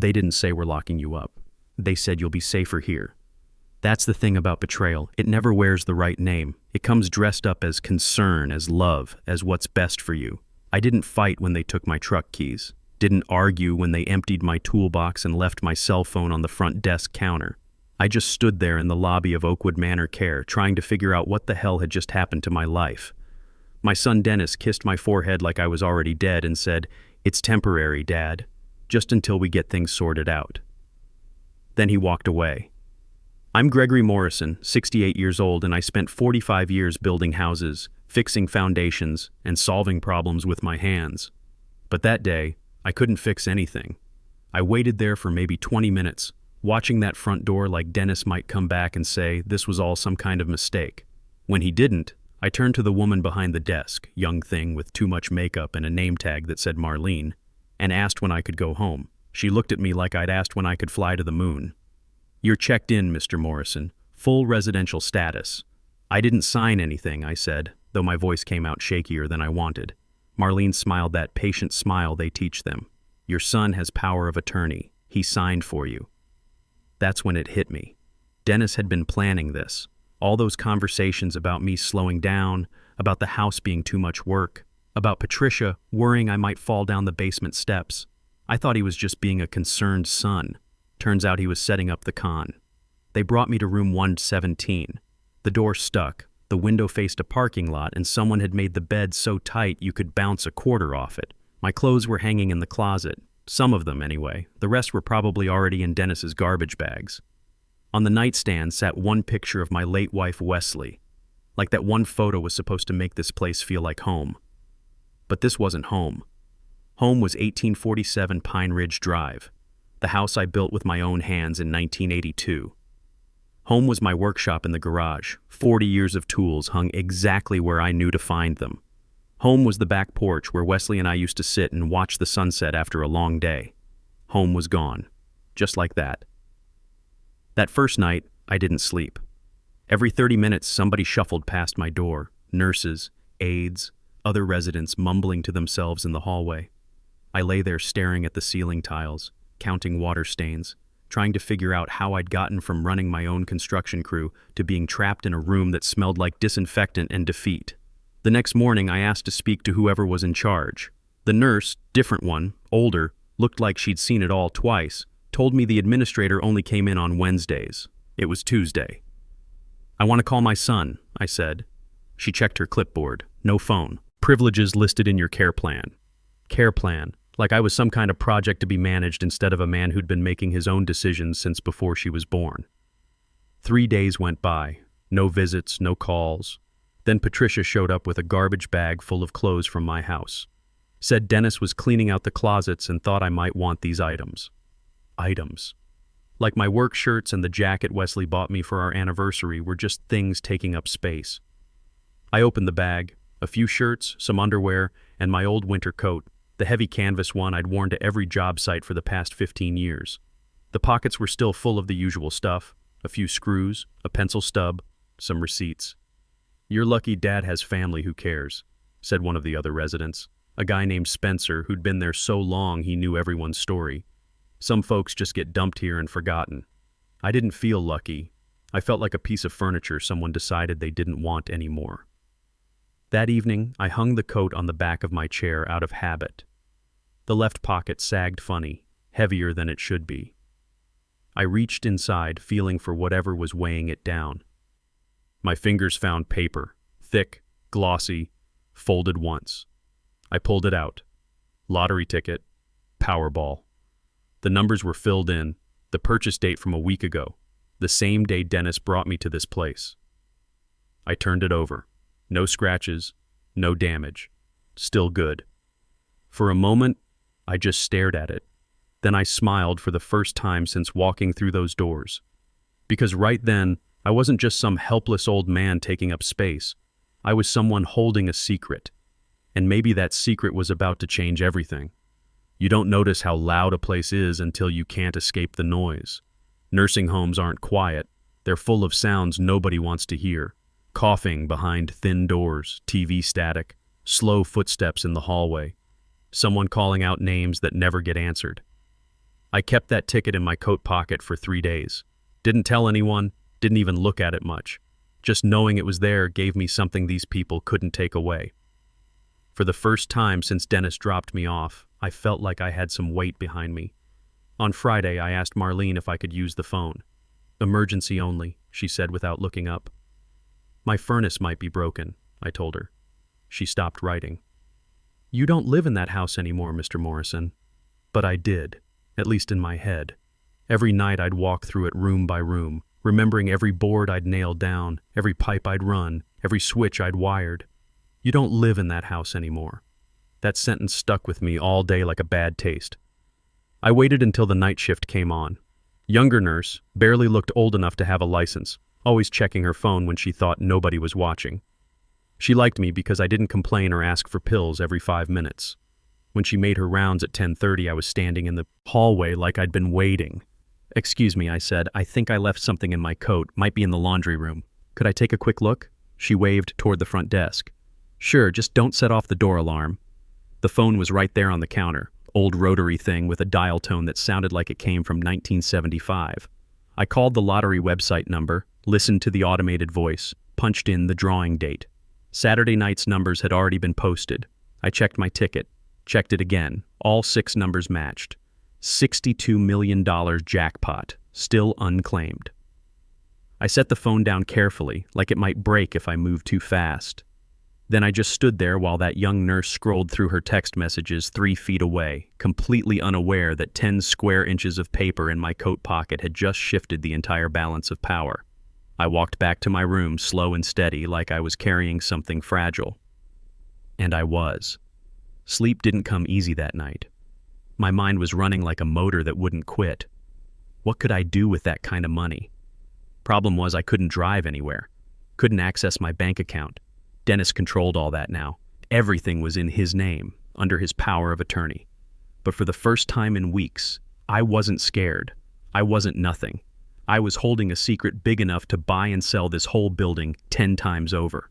They didn't say we're locking you up. They said you'll be safer here. That's the thing about betrayal. It never wears the right name. It comes dressed up as concern, as love, as what's best for you. I didn't fight when they took my truck keys. Didn't argue when they emptied my toolbox and left my cell phone on the front desk counter. I just stood there in the lobby of Oakwood Manor Care trying to figure out what the hell had just happened to my life. My son Dennis kissed my forehead like I was already dead and said, "It's temporary, Dad, just until we get things sorted out." Then he walked away. I'm Gregory Morrison, 68 years old, and I spent 45 years building houses, fixing foundations, and solving problems with my hands. But that day, I couldn't fix anything. I waited there for maybe 20 minutes, watching that front door like Dennis might come back and say this was all some kind of mistake. When he didn't, I turned to the woman behind the desk, young thing with too much makeup and a name tag that said Marlene, and asked when I could go home. She looked at me like I'd asked when I could fly to the moon. "You're checked in, Mr. Morrison. Full residential status." "I didn't sign anything," I said, though my voice came out shakier than I wanted. Marlene smiled that patient smile they teach them. "Your son has power of attorney. He signed for you." That's when it hit me. Dennis had been planning this. All those conversations about me slowing down, about the house being too much work, about Patricia worrying I might fall down the basement steps. I thought he was just being a concerned son. Turns out he was setting up the con. They brought me to room 117. The door stuck, the window faced a parking lot, and someone had made the bed so tight you could bounce a quarter off it. My clothes were hanging in the closet. Some of them, anyway. The rest were probably already in Dennis's garbage bags. On the nightstand sat one picture of my late wife, Wesley. Like that one photo was supposed to make this place feel like home. But this wasn't home. Home was 1847 Pine Ridge Drive, the house I built with my own hands in 1982. Home was my workshop in the garage. 40 years of tools hung exactly where I knew to find them. Home was the back porch where Wesley and I used to sit and watch the sunset after a long day. Home was gone. Just like that. That first night, I didn't sleep. Every 30 minutes, somebody shuffled past my door. Nurses, aides, other residents mumbling to themselves in the hallway. I lay there staring at the ceiling tiles, counting water stains, trying to figure out how I'd gotten from running my own construction crew to being trapped in a room that smelled like disinfectant and defeat. The next morning, I asked to speak to whoever was in charge. The nurse, different one, older, looked like she'd seen it all twice, told me the administrator only came in on Wednesdays. It was Tuesday. "I want to call my son," I said. She checked her clipboard. No phone. "Privileges listed in your care plan." Care plan. Like I was some kind of project to be managed instead of a man who'd been making his own decisions since before she was born. 3 days went by. No visits, no calls. Then Patricia showed up with a garbage bag full of clothes from my house. Said Dennis was cleaning out the closets and thought I might want these items. Items. Like my work shirts and the jacket Wesley bought me for our anniversary were just things taking up space. I opened the bag. A few shirts, some underwear, and my old winter coat, the heavy canvas one I'd worn to every job site for the past 15 years. The pockets were still full of the usual stuff, a few screws, a pencil stub, some receipts. "You're lucky Dad has family who cares," said one of the other residents, a guy named Spencer who'd been there so long he knew everyone's story. "Some folks just get dumped here and forgotten." I didn't feel lucky. I felt like a piece of furniture someone decided they didn't want anymore. That evening, I hung the coat on the back of my chair out of habit. The left pocket sagged funny, heavier than it should be. I reached inside, feeling for whatever was weighing it down. My fingers found paper, thick, glossy, folded once. I pulled it out. Lottery ticket, Powerball. The numbers were filled in, the purchase date from a week ago, the same day Dennis brought me to this place. I turned it over. No scratches, no damage. Still good. For a moment, I just stared at it. Then I smiled for the first time since walking through those doors. Because right then, I wasn't just some helpless old man taking up space. I was someone holding a secret. And maybe that secret was about to change everything. You don't notice how loud a place is until you can't escape the noise. Nursing homes aren't quiet. They're full of sounds nobody wants to hear. Coughing behind thin doors, TV static, slow footsteps in the hallway, someone calling out names that never get answered. I kept that ticket in my coat pocket for 3 days. Didn't tell anyone, didn't even look at it much. Just knowing it was there gave me something these people couldn't take away. For the first time since Dennis dropped me off, I felt like I had some weight behind me. On Friday, I asked Marlene if I could use the phone. Emergency only, she said without looking up. My furnace might be broken, I told her. She stopped writing. You don't live in that house anymore, Mr. Morrison. But I did, at least in my head. Every night I'd walk through it room by room, remembering every board I'd nailed down, every pipe I'd run, every switch I'd wired. You don't live in that house anymore. That sentence stuck with me all day like a bad taste. I waited until the night shift came on. Younger nurse, barely looked old enough to have a license, always checking her phone when she thought nobody was watching. She liked me because I didn't complain or ask for pills every 5 minutes. When she made her rounds at 10:30, I was standing in the hallway like I'd been waiting. Excuse me, I said. I think I left something in my coat. Might be in the laundry room. Could I take a quick look? She waved toward the front desk. Sure, just don't set off the door alarm. The phone was right there on the counter, old rotary thing with a dial tone that sounded like it came from 1975. I called the lottery website number, listened to the automated voice, punched in the drawing date. Saturday night's numbers had already been posted. I checked my ticket, checked it again. All 6 numbers matched. $62 million jackpot, still unclaimed. I set the phone down carefully, like it might break if I moved too fast. Then I just stood there while that young nurse scrolled through her text messages 3 feet away, completely unaware that 10 square inches of paper in my coat pocket had just shifted the entire balance of power. I walked back to my room slow and steady like I was carrying something fragile. And I was. Sleep didn't come easy that night. My mind was running like a motor that wouldn't quit. What could I do with that kind of money? Problem was I couldn't drive anywhere. Couldn't access my bank account. Dennis controlled all that now. Everything was in his name, under his power of attorney. But for the first time in weeks, I wasn't scared. I wasn't nothing. I was holding a secret big enough to buy and sell this whole building 10 times over.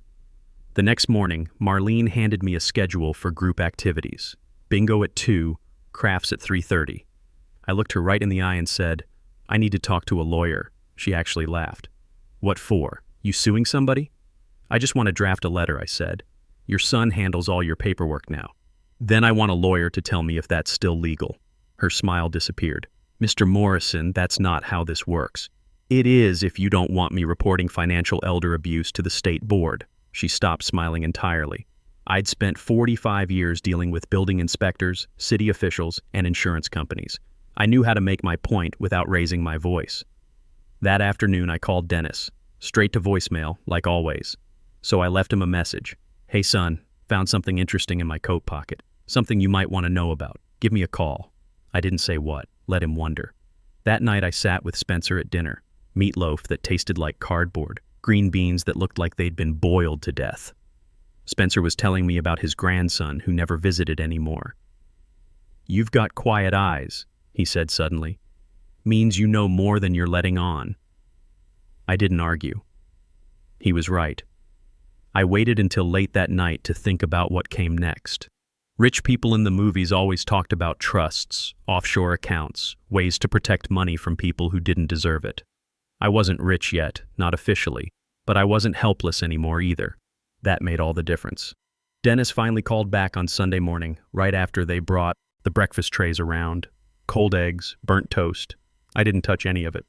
The next morning, Marlene handed me a schedule for group activities. Bingo at 2, crafts at 3:30. I looked her right in the eye and said, I need to talk to a lawyer. She actually laughed. What for? You suing somebody? I just want to draft a letter, I said. Your son handles all your paperwork now. Then I want a lawyer to tell me if that's still legal. Her smile disappeared. Mr. Morrison, that's not how this works. It is if you don't want me reporting financial elder abuse to the state board. She stopped smiling entirely. I'd spent 45 years dealing with building inspectors, city officials, and insurance companies. I knew how to make my point without raising my voice. That afternoon, I called Dennis, straight to voicemail, like always. So I left him a message. Hey son, found something interesting in my coat pocket. Something you might want to know about. Give me a call. I didn't say what. Let him wonder. That night I sat with Spencer at dinner. Meatloaf that tasted like cardboard. Green beans that looked like they'd been boiled to death. Spencer was telling me about his grandson who never visited anymore. You've got quiet eyes, he said suddenly. Means you know more than you're letting on. I didn't argue. He was right. I waited until late that night to think about what came next. Rich people in the movies always talked about trusts, offshore accounts, ways to protect money from people who didn't deserve it. I wasn't rich yet, not officially, but I wasn't helpless anymore either. That made all the difference. Dennis finally called back on Sunday morning, right after they brought the breakfast trays around. Cold eggs, burnt toast. I didn't touch any of it.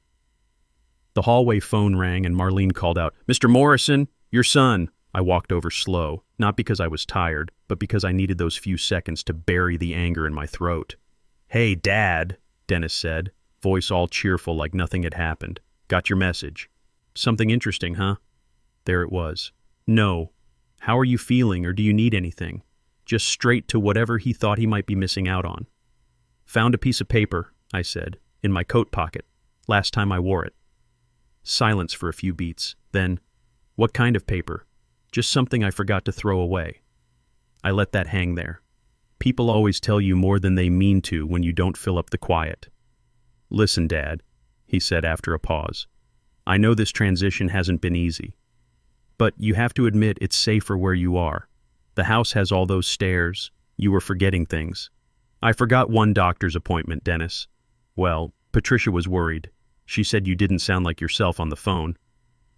The hallway phone rang and Marlene called out, Mr. Morrison, your son. I walked over slow, not because I was tired, but because I needed those few seconds to bury the anger in my throat. Hey, Dad, Dennis said, voice all cheerful like nothing had happened. Got your message. Something interesting, huh? There it was. No. How are you feeling, or do you need anything? Just straight to whatever he thought he might be missing out on. Found a piece of paper, I said, in my coat pocket. Last time I wore it. Silence for a few beats. Then, what kind of paper? Just something I forgot to throw away. I let that hang there. People always tell you more than they mean to when you don't fill up the quiet. Listen, Dad, he said after a pause. I know this transition hasn't been easy. But you have to admit it's safer where you are. The house has all those stairs. You were forgetting things. I forgot one doctor's appointment, Dennis. Well, Patricia was worried. She said you didn't sound like yourself on the phone.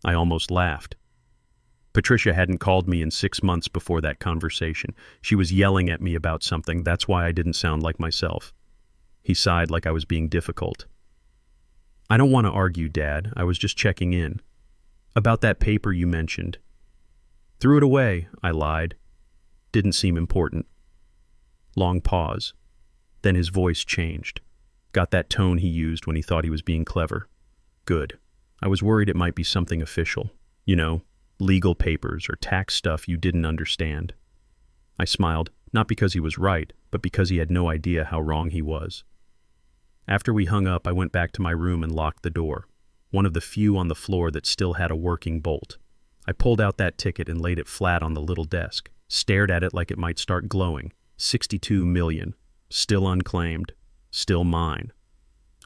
I almost laughed. Patricia hadn't called me in 6 months before that conversation. She was yelling at me about something. That's why I didn't sound like myself. He sighed like I was being difficult. I don't want to argue, Dad. I was just checking in. About that paper you mentioned. Threw it away, I lied. Didn't seem important. Long pause. Then his voice changed. Got that tone he used when he thought he was being clever. Good. I was worried it might be something official. You know, legal papers or tax stuff you didn't understand. I smiled, not because he was right, but because he had no idea how wrong he was. After we hung up, I went back to my room and locked the door, one of the few on the floor that still had a working bolt. I pulled out that ticket and laid it flat on the little desk, stared at it like it might start glowing. 62 million. Still unclaimed. Still mine.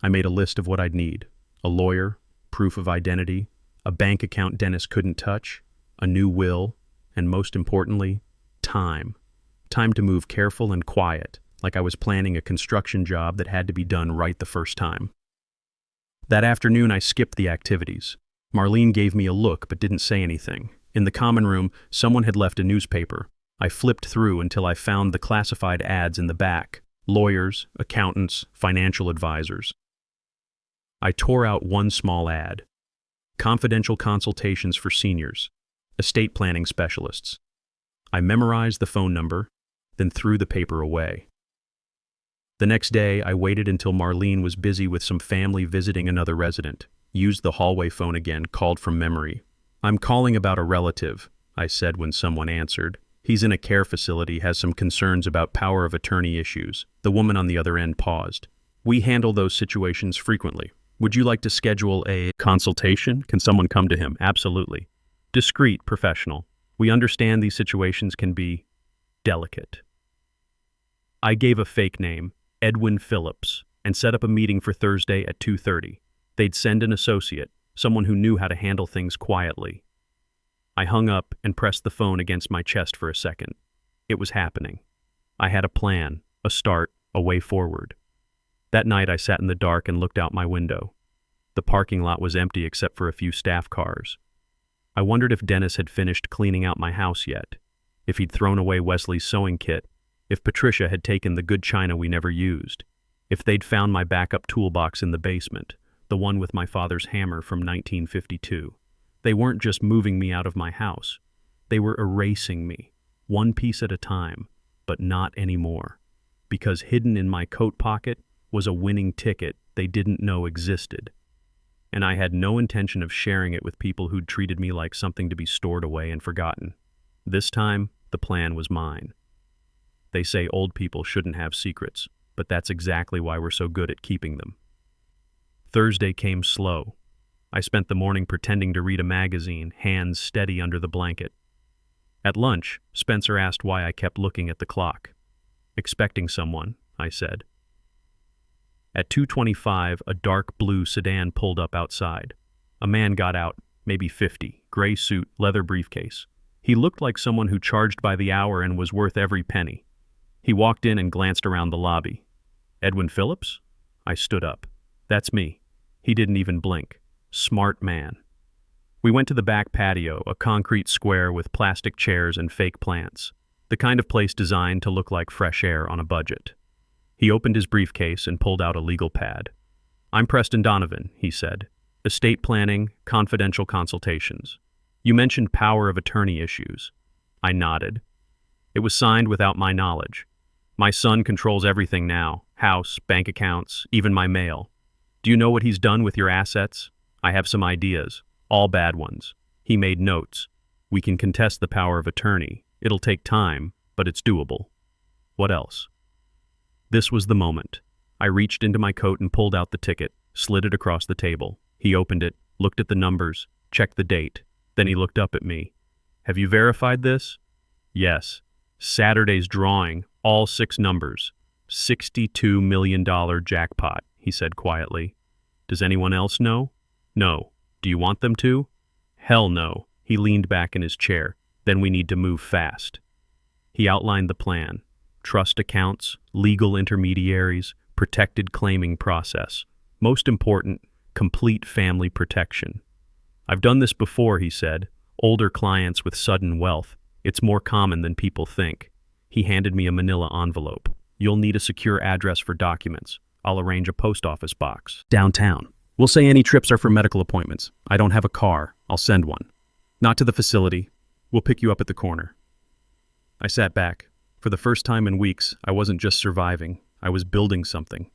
I made a list of what I'd need. A lawyer, proof of identity, a bank account Dennis couldn't touch, a new will, and most importantly, time. Time to move careful and quiet, like I was planning a construction job that had to be done right the first time. That afternoon, I skipped the activities. Marlene gave me a look but didn't say anything. In the common room, someone had left a newspaper. I flipped through until I found the classified ads in the back. Lawyers, accountants, financial advisors. I tore out one small ad. Confidential consultations for seniors. Estate planning specialists. I memorized the phone number, then threw the paper away. The next day, I waited until Marlene was busy with some family visiting another resident. Used the hallway phone again, called from memory. I'm calling about a relative, I said when someone answered. He's in a care facility, has some concerns about power of attorney issues. The woman on the other end paused. We handle those situations frequently. Would you like to schedule a consultation? Can someone come to him? Absolutely. Discreet, professional. We understand these situations can be delicate. I gave a fake name, Edwin Phillips, and set up a meeting for Thursday at 2:30. They'd send an associate, someone who knew how to handle things quietly. I hung up and pressed the phone against my chest for a second. It was happening. I had a plan, a start, a way forward. That night I sat in the dark and looked out my window. The parking lot was empty except for a few staff cars. I wondered if Dennis had finished cleaning out my house yet, if he'd thrown away Wesley's sewing kit, if Patricia had taken the good china we never used, if they'd found my backup toolbox in the basement, the one with my father's hammer from 1952. They weren't just moving me out of my house. They were erasing me, one piece at a time, but not anymore. Because hidden in my coat pocket was a winning ticket they didn't know existed. And I had no intention of sharing it with people who'd treated me like something to be stored away and forgotten. This time, the plan was mine. They say old people shouldn't have secrets, but that's exactly why we're so good at keeping them. Thursday came slow. I spent the morning pretending to read a magazine, hands steady under the blanket. At lunch, Spencer asked why I kept looking at the clock. Expecting someone, I said. At 2:25, a dark blue sedan pulled up outside. A man got out, maybe 50, gray suit, leather briefcase. He looked like someone who charged by the hour and was worth every penny. He walked in and glanced around the lobby. Edwin Phillips? I stood up. That's me. He didn't even blink. Smart man. We went to the back patio, a concrete square with plastic chairs and fake plants, the kind of place designed to look like fresh air on a budget. He opened his briefcase and pulled out a legal pad. I'm Preston Donovan, he said. Estate planning, confidential consultations. You mentioned power of attorney issues. I nodded. It was signed without my knowledge. My son controls everything now, house, bank accounts, even my mail. Do you know what he's done with your assets? I have some ideas, all bad ones. He made notes. We can contest the power of attorney. It'll take time, but it's doable. What else? This was the moment. I reached into my coat and pulled out the ticket, slid it across the table. He opened it, looked at the numbers, checked the date. Then he looked up at me. Have you verified this? Yes. Saturday's drawing, all 6 numbers. $62 million jackpot, he said quietly. Does anyone else know? No. Do you want them to? Hell no. He leaned back in his chair. Then we need to move fast. He outlined the plan. Trust accounts, legal intermediaries, protected claiming process. Most important, complete family protection. I've done this before, he said. Older clients with sudden wealth. It's more common than people think. He handed me a manila envelope. You'll need a secure address for documents. I'll arrange a post office box. Downtown. We'll say any trips are for medical appointments. I don't have a car. I'll send one. Not to the facility. We'll pick you up at the corner. I sat back. For the first time in weeks, I wasn't just surviving. I was building something.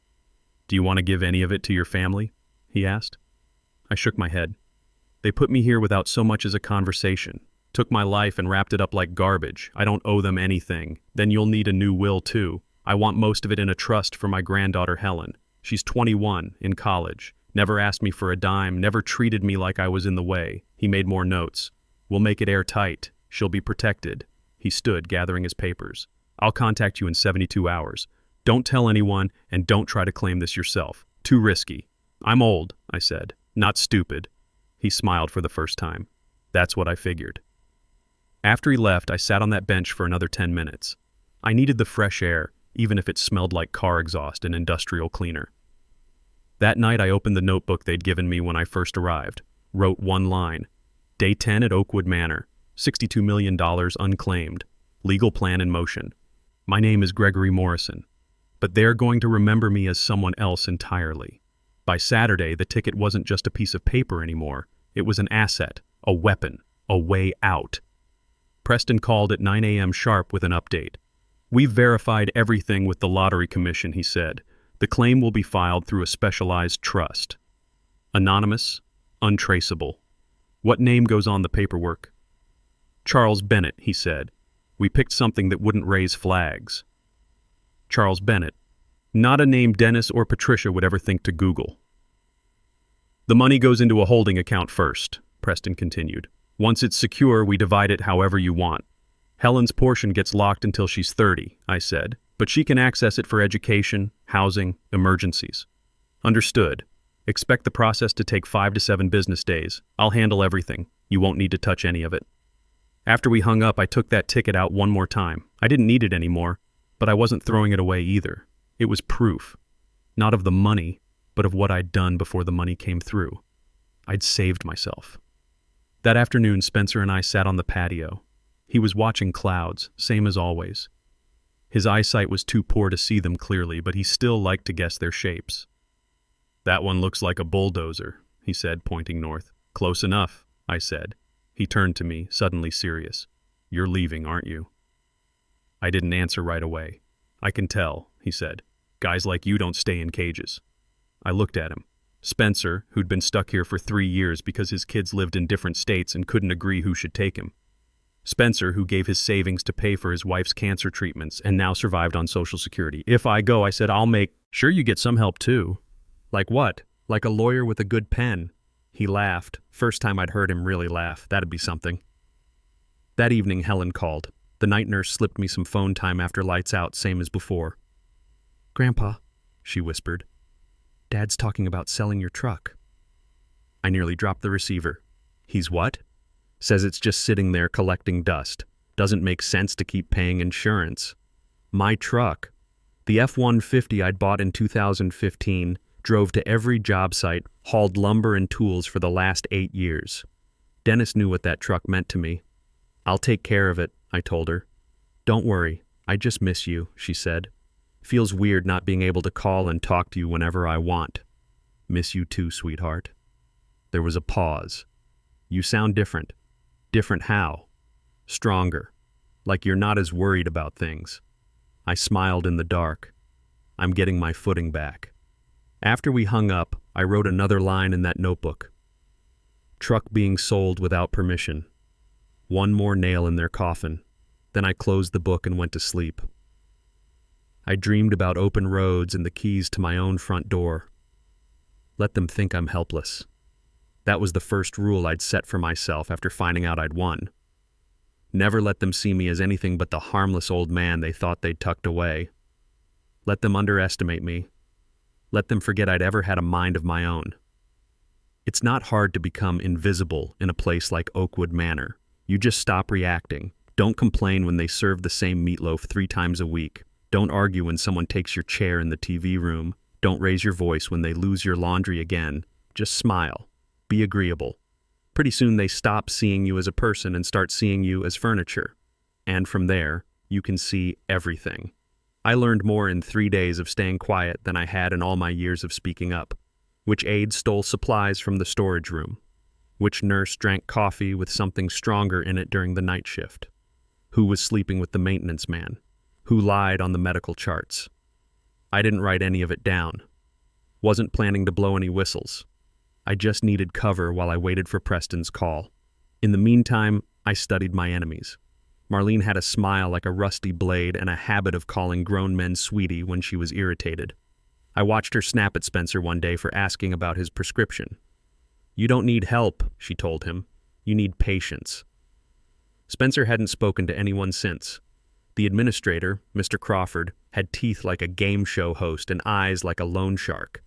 Do you want to give any of it to your family? He asked. I shook my head. They put me here without so much as a conversation. Took my life and wrapped it up like garbage. I don't owe them anything. Then you'll need a new will too. I want most of it in a trust for my granddaughter Helen. She's 21, in college. Never asked me for a dime, never treated me like I was in the way. He made more notes. We'll make it airtight. She'll be protected. He stood, gathering his papers. I'll contact you in 72 hours. Don't tell anyone, and don't try to claim this yourself. Too risky. I'm old, I said. Not stupid. He smiled for the first time. That's what I figured. After he left, I sat on that bench for another 10 minutes. I needed the fresh air, even if it smelled like car exhaust and industrial cleaner. That night, I opened the notebook they'd given me when I first arrived. Wrote one line. Day 10 at Oakwood Manor. $62 million unclaimed. Legal plan in motion. My name is Gregory Morrison. But they're going to remember me as someone else entirely. By Saturday, the ticket wasn't just a piece of paper anymore. It was an asset, a weapon, a way out. Preston called at 9 a.m. sharp with an update. We've verified everything with the Lottery Commission, he said. The claim will be filed through a specialized trust. Anonymous, untraceable. What name goes on the paperwork? Charles Bennett, he said. We picked something that wouldn't raise flags. Charles Bennett. Not a name Dennis or Patricia would ever think to Google. The money goes into a holding account first, Preston continued. Once it's secure, we divide it however you want. Helen's portion gets locked until she's 30, I said, but she can access it for education, housing, emergencies. Understood. Expect the process to take 5 to 7 business days. I'll handle everything. You won't need to touch any of it. After we hung up, I took that ticket out one more time. I didn't need it anymore, but I wasn't throwing it away either. It was proof. Not of the money, but of what I'd done before the money came through. I'd saved myself. That afternoon, Spencer and I sat on the patio. He was watching clouds, same as always. His eyesight was too poor to see them clearly, but he still liked to guess their shapes. That one looks like a bulldozer, he said, pointing north. Close enough, I said. He turned to me, suddenly serious. You're leaving, aren't you? I didn't answer right away. I can tell, he said. Guys like you don't stay in cages. I looked at him. Spencer, who'd been stuck here for 3 years because his kids lived in different states and couldn't agree who should take him. Spencer, who gave his savings to pay for his wife's cancer treatments and now survived on Social Security. If I go, I said, I'll make... Sure, you get some help too. Like what? Like a lawyer with a good pen. He laughed. First time I'd heard him really laugh. That'd be something. That evening, Helen called. The night nurse slipped me some phone time after lights out, same as before. Grandpa, she whispered. Dad's talking about selling your truck. I nearly dropped the receiver. He's what? Says it's just sitting there collecting dust. Doesn't make sense to keep paying insurance. My truck. The F-150 I'd bought in 2015, drove to every job site, hauled lumber and tools for the last 8 years. Dennis knew what that truck meant to me. I'll take care of it, I told her. Don't worry, I just miss you, she said. Feels weird not being able to call and talk to you whenever I want. Miss you too, sweetheart. There was a pause. You sound different. Different how? Stronger. Like you're not as worried about things. I smiled in the dark. I'm getting my footing back. After we hung up, I wrote another line in that notebook. Truck being sold without permission. One more nail in their coffin. Then I closed the book and went to sleep. I dreamed about open roads and the keys to my own front door. Let them think I'm helpless. That was the first rule I'd set for myself after finding out I'd won. Never let them see me as anything but the harmless old man they thought they'd tucked away. Let them underestimate me. Let them forget I'd ever had a mind of my own. It's not hard to become invisible in a place like Oakwood Manor. You just stop reacting. Don't complain when they serve the same meatloaf 3 times a week. Don't argue when someone takes your chair in the TV room. Don't raise your voice when they lose your laundry again. Just smile. Be agreeable. Pretty soon they stop seeing you as a person and start seeing you as furniture. And from there, you can see everything. I learned more in 3 days of staying quiet than I had in all my years of speaking up. Which aide stole supplies from the storage room? Which nurse drank coffee with something stronger in it during the night shift? Who was sleeping with the maintenance man? Who lied on the medical charts? I didn't write any of it down. Wasn't planning to blow any whistles. I just needed cover while I waited for Preston's call. In the meantime, I studied my enemies. Marlene had a smile like a rusty blade and a habit of calling grown men sweetie when she was irritated. I watched her snap at Spencer one day for asking about his prescription. "You don't need help," she told him. "You need patience." Spencer hadn't spoken to anyone since. The administrator, Mr. Crawford, had teeth like a game show host and eyes like a loan shark.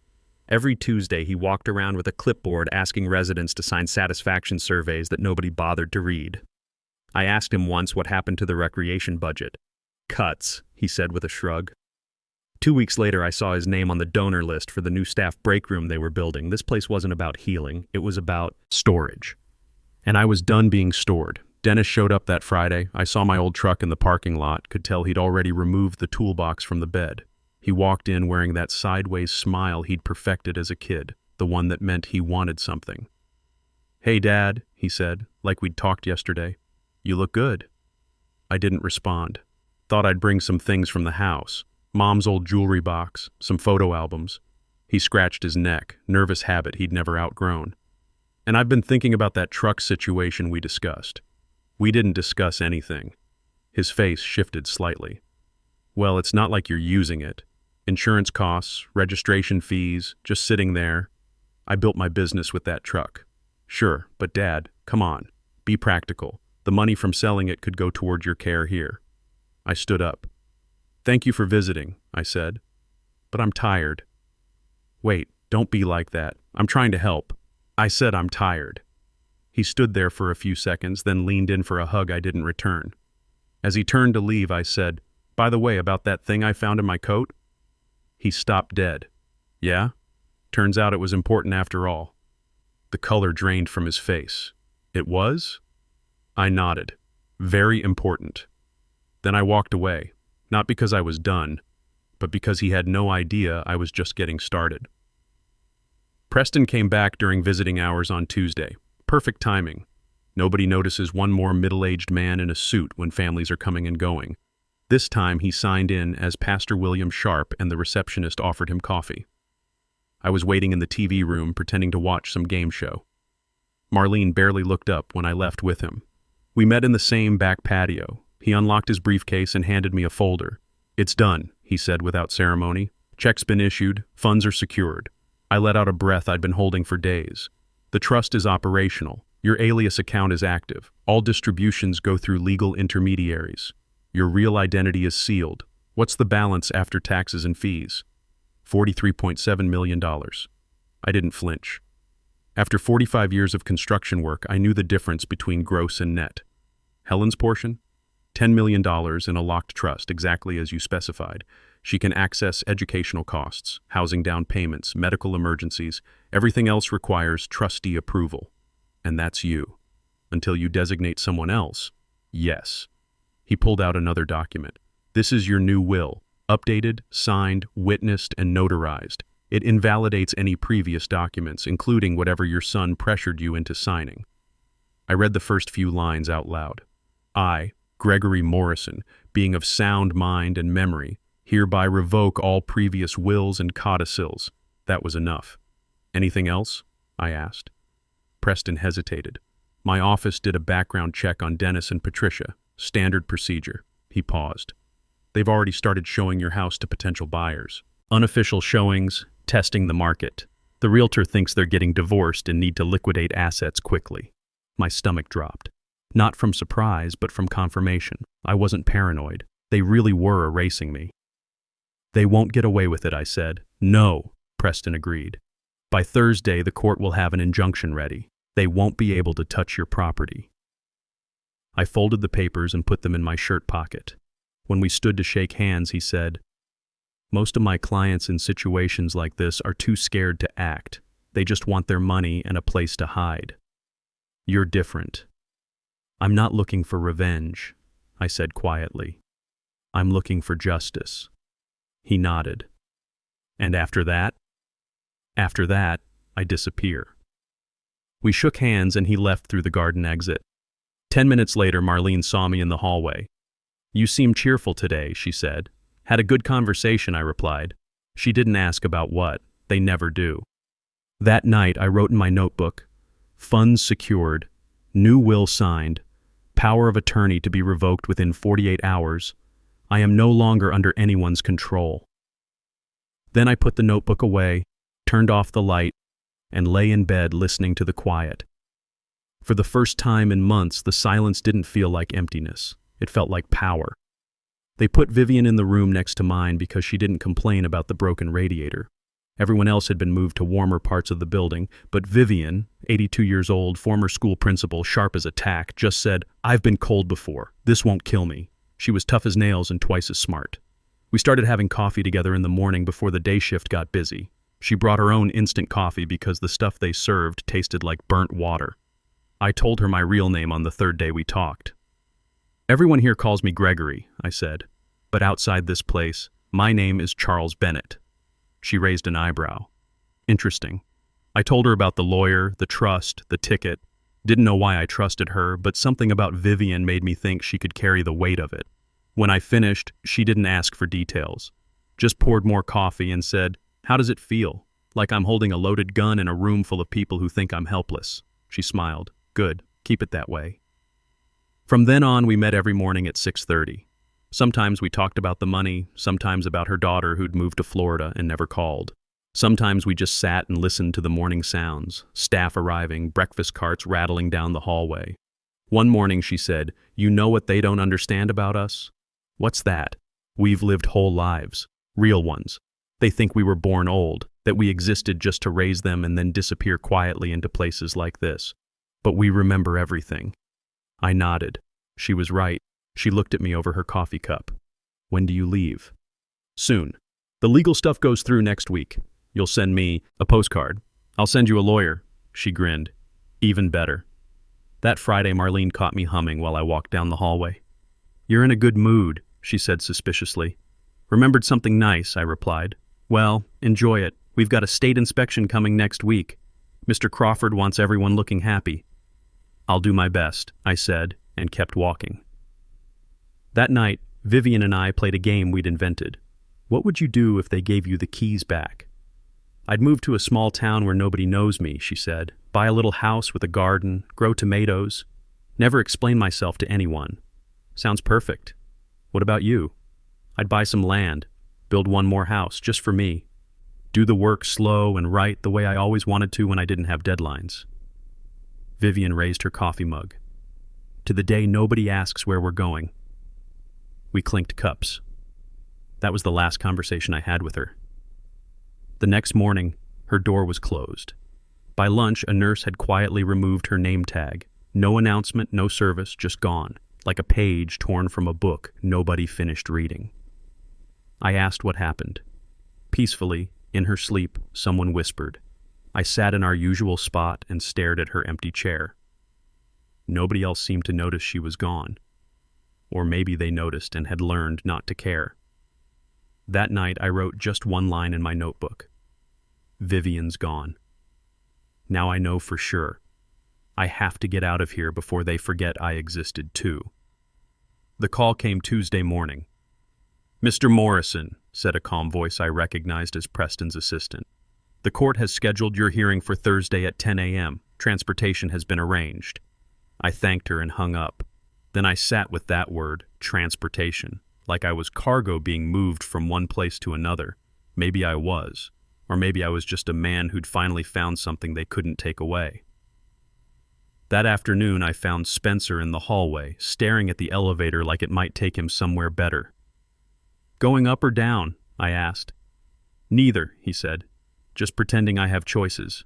Every Tuesday, he walked around with a clipboard asking residents to sign satisfaction surveys that nobody bothered to read. I asked him once what happened to the recreation budget. "Cuts," he said with a shrug. 2 weeks later, I saw his name on the donor list for the new staff break room they were building. This place wasn't about healing, it was about storage. And I was done being stored. Dennis showed up that Friday. I saw my old truck in the parking lot, could tell he'd already removed the toolbox from the bed. He walked in wearing that sideways smile he'd perfected as a kid, the one that meant he wanted something. "Hey, Dad," he said, like we'd talked yesterday. "You look good." I didn't respond. Thought I'd bring some things from the house. Mom's old jewelry box, some photo albums. He scratched his neck, nervous habit he'd never outgrown. "And I've been thinking about that truck situation we discussed." We didn't discuss anything. His face shifted slightly. "Well, it's not like you're using it. Insurance costs, registration fees, just sitting there. I built my business with that truck." "Sure, but Dad, come on. Be practical. The money from selling it could go toward your care here." I stood up. "Thank you for visiting," I said. "But I'm tired." "Wait, don't be like that. I'm trying to help." I said I'm tired. He stood there for a few seconds, then leaned in for a hug I didn't return. As he turned to leave, I said, "By the way, about that thing I found in my coat?" He stopped dead. "Yeah? Turns out it was important after all." The color drained from his face. "It was?" I nodded. "Very important." Then I walked away, not because I was done, but because he had no idea I was just getting started. Preston came back during visiting hours on Tuesday. Perfect timing. Nobody notices one more middle-aged man in a suit when families are coming and going. This time he signed in as Pastor William Sharp and the receptionist offered him coffee. I was waiting in the TV room pretending to watch some game show. Marlene barely looked up when I left with him. We met in the same back patio. He unlocked his briefcase and handed me a folder. "It's done," he said without ceremony. "Check's been issued, funds are secured." I let out a breath I'd been holding for days. "The trust is operational. Your alias account is active. All distributions go through legal intermediaries. Your real identity is sealed. What's the balance after taxes and fees?" $43.7 million. I didn't flinch. After 45 years of construction work, I knew the difference between gross and net. Helen's portion? $10 million in a locked trust, exactly as you specified. She can access educational costs, housing down payments, medical emergencies. Everything else requires trustee approval. And that's you. Until you designate someone else, yes. He pulled out another document. "This is your new will. Updated, signed, witnessed, and notarized. It invalidates any previous documents, including whatever your son pressured you into signing." I read the first few lines out loud. "I, Gregory Morrison, being of sound mind and memory, hereby revoke all previous wills and codicils." That was enough. "Anything else?" I asked. Preston hesitated. "My office did a background check on Dennis and Patricia. Standard procedure." He paused. "They've already started showing your house to potential buyers. Unofficial showings, testing the market. The realtor thinks they're getting divorced and need to liquidate assets quickly." My stomach dropped. Not from surprise, but from confirmation. I wasn't paranoid. They really were erasing me. "They won't get away with it," I said. "No," Preston agreed. "By Thursday, the court will have an injunction ready. They won't be able to touch your property." I folded the papers and put them in my shirt pocket. When we stood to shake hands, he said, "Most of my clients in situations like this are too scared to act. They just want their money and a place to hide. You're different." "I'm not looking for revenge," I said quietly. "I'm looking for justice." He nodded. "And after that?" "After that, I disappear." We shook hands and he left through the garden exit. 10 minutes later, Marlene saw me in the hallway. "You seem cheerful today," she said. "Had a good conversation," I replied. She didn't ask about what. They never do. That night, I wrote in my notebook, "Funds secured, new will signed, power of attorney to be revoked within 48 hours. I am no longer under anyone's control." Then I put the notebook away, turned off the light, and lay in bed listening to the quiet. For the first time in months, the silence didn't feel like emptiness. It felt like power. They put Vivian in the room next to mine because she didn't complain about the broken radiator. Everyone else had been moved to warmer parts of the building, but Vivian, 82 years old, former school principal, sharp as a tack, just said, "I've been cold before. This won't kill me." She was tough as nails and twice as smart. We started having coffee together in the morning before the day shift got busy. She brought her own instant coffee because the stuff they served tasted like burnt water. I told her my real name on the third day we talked. "Everyone here calls me Gregory," I said, "but outside this place, my name is Charles Bennett." She raised an eyebrow. "Interesting." I told her about the lawyer, the trust, the ticket. Didn't know why I trusted her, but something about Vivian made me think she could carry the weight of it. When I finished, she didn't ask for details. Just poured more coffee and said, "How does it feel? Like I'm holding a loaded gun in a room full of people who think I'm helpless." She smiled. "Good. Keep it that way." From then on, we met every morning at 6:30. Sometimes we talked about the money, sometimes about her daughter who'd moved to Florida and never called. Sometimes we just sat and listened to the morning sounds, staff arriving, breakfast carts rattling down the hallway. One morning she said, "You know what they don't understand about us?" "What's that?" "We've lived whole lives. Real ones. They think we were born old, that we existed just to raise them and then disappear quietly into places like this. But we remember everything." I nodded. She was right. She looked at me over her coffee cup. "When do you leave?" "Soon. The legal stuff goes through next week. You'll send me a postcard. I'll send you a lawyer." She grinned. "Even better." That Friday, Marlene caught me humming while I walked down the hallway. "You're in a good mood," she said suspiciously. "Remembered something nice," I replied. "Well, enjoy it. We've got a state inspection coming next week. Mr. Crawford wants everyone looking happy." "I'll do my best," I said, and kept walking. That night, Vivian and I played a game we'd invented. What would you do if they gave you the keys back? "I'd move to a small town where nobody knows me," she said. "Buy a little house with a garden, grow tomatoes. Never explain myself to anyone." "Sounds perfect." "What about you?" "I'd buy some land, build one more house just for me. Do the work slow and right the way I always wanted to when I didn't have deadlines." Vivian raised her coffee mug. "To the day nobody asks where we're going." We clinked cups. That was the last conversation I had with her. The next morning, her door was closed. By lunch, a nurse had quietly removed her name tag. No announcement, no service, just gone, like a page torn from a book nobody finished reading. I asked what happened. Peacefully, in her sleep, someone whispered. I sat in our usual spot and stared at her empty chair. Nobody else seemed to notice she was gone. Or maybe they noticed and had learned not to care. That night, I wrote just one line in my notebook. "Vivian's gone." Now I know for sure. I have to get out of here before they forget I existed too. The call came Tuesday morning. "Mr. Morrison," said a calm voice I recognized as Preston's assistant. "The court has scheduled your hearing for Thursday at 10 a.m. Transportation has been arranged." I thanked her and hung up. Then I sat with that word, transportation, like I was cargo being moved from one place to another. Maybe I was. Or maybe I was just a man who'd finally found something they couldn't take away. That afternoon, I found Spencer in the hallway, staring at the elevator like it might take him somewhere better. "Going up or down?" I asked. "Neither," he said. "Just pretending I have choices."